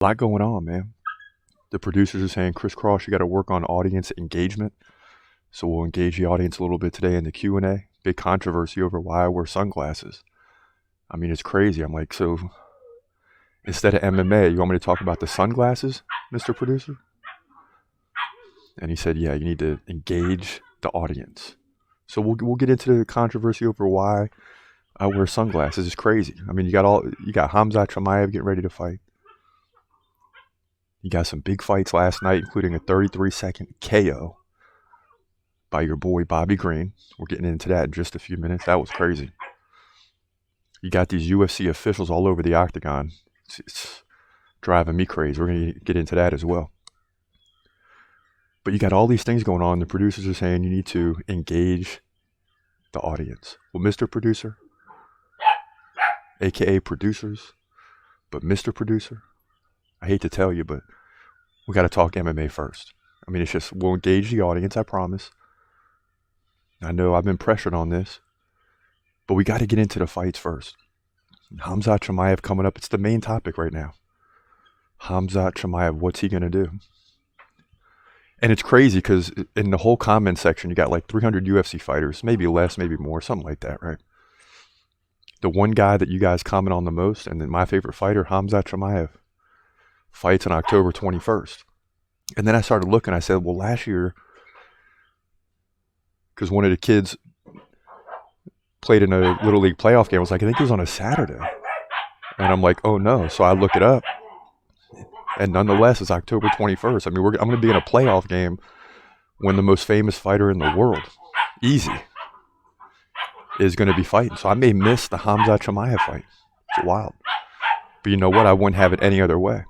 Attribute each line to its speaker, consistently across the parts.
Speaker 1: A lot going on, man. The producers are saying, Chris Cross, you got to work on audience engagement. So we'll engage the audience a little bit today in the Q&A. Big controversy over why I wear sunglasses. I mean, it's crazy. I'm like, so instead of MMA, you want me to talk about the sunglasses, Mr. Producer? And he said, yeah, you need to engage the audience. So we'll get into the controversy over why I wear sunglasses. It's crazy. I mean, you got Khamzat Chimaev getting ready to fight. You got some big fights last night, including a 33-second KO by your boy Bobby Green. We're getting into that in just a few minutes. That was crazy. You got these UFC officials all over the octagon. It's driving me crazy. We're going to get into that as well. But you got all these things going on. The producers are saying you need to engage the audience. Well, Mr. Producer, a.k.a. producers, but Mr. Producer, I hate to tell you, but we got to talk MMA first. I mean, it's just, we'll engage the audience, I promise. I know I've been pressured on this, but we got to get into the fights first. Khamzat Chimaev coming up. It's the main topic right now. Khamzat Chimaev, what's he going to do? And it's crazy because in the whole comment section, you got like 300 UFC fighters, maybe less, maybe more, something like that, right? The one guy that you guys comment on the most, and then my favorite fighter, Khamzat Chimaev, fights on October 21st. And then I started looking. I said, well, last year, because one of the kids played in a Little League playoff game, I was like, I think it was on a Saturday. And I'm like, oh no. So I look it up. And nonetheless, it's October 21st. I mean, I'm going to be in a playoff game when the most famous fighter in the world, easy, is going to be fighting. So I may miss the Khamzat Chimaev fight. It's wild. But you know what? I wouldn't have it any other way.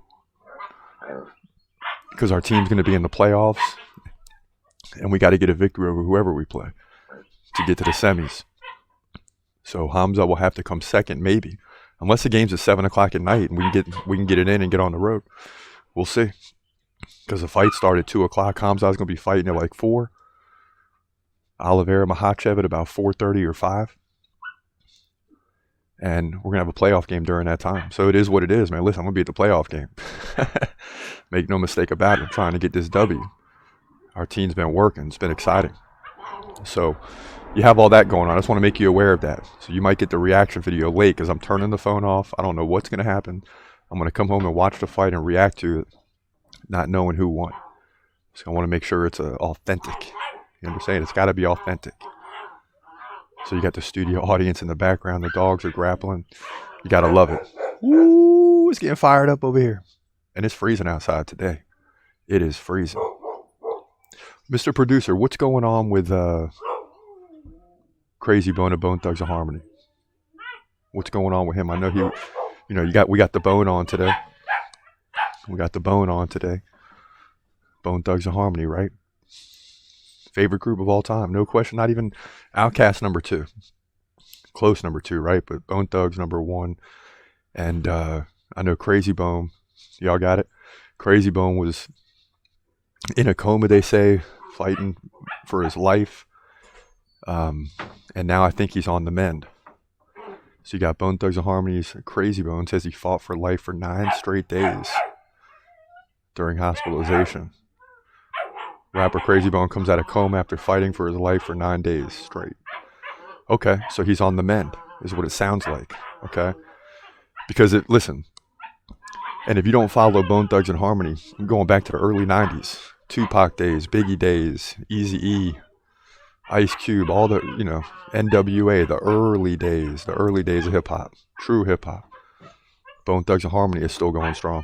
Speaker 1: Because our team's going to be in the playoffs. And we got to get a victory over whoever we play to get to the semis. So Khamzat will have to come second, maybe. Unless the game's at 7 o'clock at night and we can get it in and get on the road. We'll see. Because the fight started at 2 o'clock. Khamzat's going to be fighting at like 4. Oliveira Makhachev at about 4:30 or 5. And we're going to have a playoff game during that time. So it is what it is, man. Listen, I'm going to be at the playoff game. Make no mistake about it. I'm trying to get this W. Our team's been working. It's been exciting. So you have all that going on. I just want to make you aware of that. So you might get the reaction video late because I'm turning the phone off. I don't know what's going to happen. I'm going to come home and watch the fight and react to it, not knowing who won. So I want to make sure it's authentic. You understand? It's got to be authentic. So you got the studio audience in the background. The dogs are grappling. You got to love it. Woo! It's getting fired up over here. And it's freezing outside today. It is freezing. Mr. Producer, what's going on with Krayzie Bone of Bone Thugs of Harmony? What's going on with him? I know we got the bone on today. We got the bone on today. Bone Thugs of Harmony, right? Favorite group of all time, no question. Not even Outkast number 2. Close number 2, right? But Bone Thugs number 1. And I know Krayzie Bone, y'all got it? Krayzie Bone was in a coma, they say, fighting for his life. And now I think he's on the mend. So you got Bone Thugs of Harmony's Krayzie Bone says he fought for life for 9 straight days during hospitalization. Rapper Krayzie Bone comes out of coma after fighting for his life for 9 days straight. Okay, so he's on the mend, is what it sounds like. Okay? Because listen, and if you don't follow Bone Thugs and Harmony, I'm going back to the early 90s. Tupac days, Biggie days, Eazy-E, Ice Cube, all the, NWA, the early days of hip-hop, true hip-hop. Bone Thugs and Harmony is still going strong.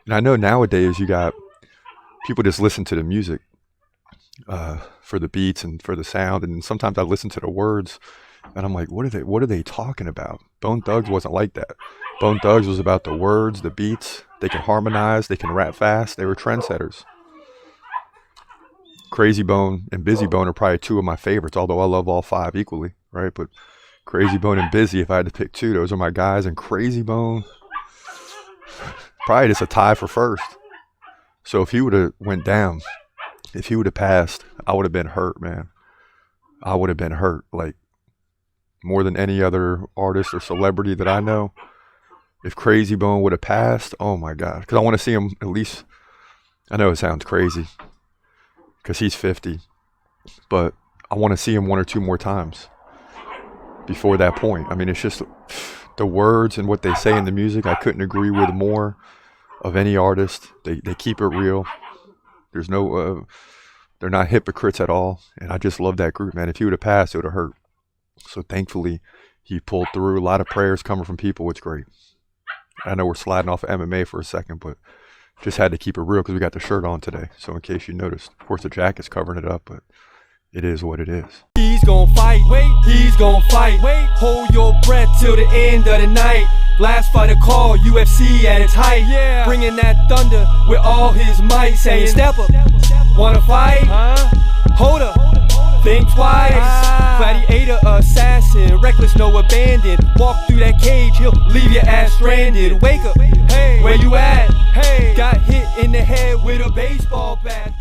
Speaker 1: And I know nowadays you got people just listen to the music for the beats and for the sound, and sometimes I listen to the words, and I'm like, what are they talking about? Bone Thugs wasn't like that. Bone Thugs was about the words, the beats. They can harmonize, they can rap fast. They were trendsetters. Krayzie Bone and Busy Bone are probably 2 of my favorites, although I love all 5 equally, right? But Krayzie Bone and Busy, if I had to pick 2, those are my guys. And Krayzie Bone, probably just a tie for first. So if he would have went down, if he would have passed, I would have been hurt, man. I would have been hurt, like more than any other artist or celebrity that I know. If Krayzie Bone would have passed, oh my God. Because I want to see him at least, I know it sounds crazy because he's 50, but I want to see him 1 or 2 more times before that point. I mean, it's just the words and what they say in the music, I couldn't agree with more of any artist. They keep it real. There's no, they're not hypocrites at all. And I just love that group, man. If he would have passed, it would have hurt. So thankfully, he pulled through. A lot of prayers coming from people. It's great. I know we're sliding off of MMA for a second, but just had to keep it real because we got the shirt on today. So in case you noticed, of course the jacket's covering it up, but it is what it is.
Speaker 2: He's gonna fight, wait, he's gonna fight, wait. Hold your breath till the end of the night. Last fighter call, UFC at its height. Yeah. Bringing that thunder with all his might. Saying step up, wanna fight? Hold up, think twice. Gladiator, assassin, reckless, no abandon. Walk through that cage, he'll leave your ass stranded. Wake up, hey, where you at? Hey, got hit in the head with a baseball bat.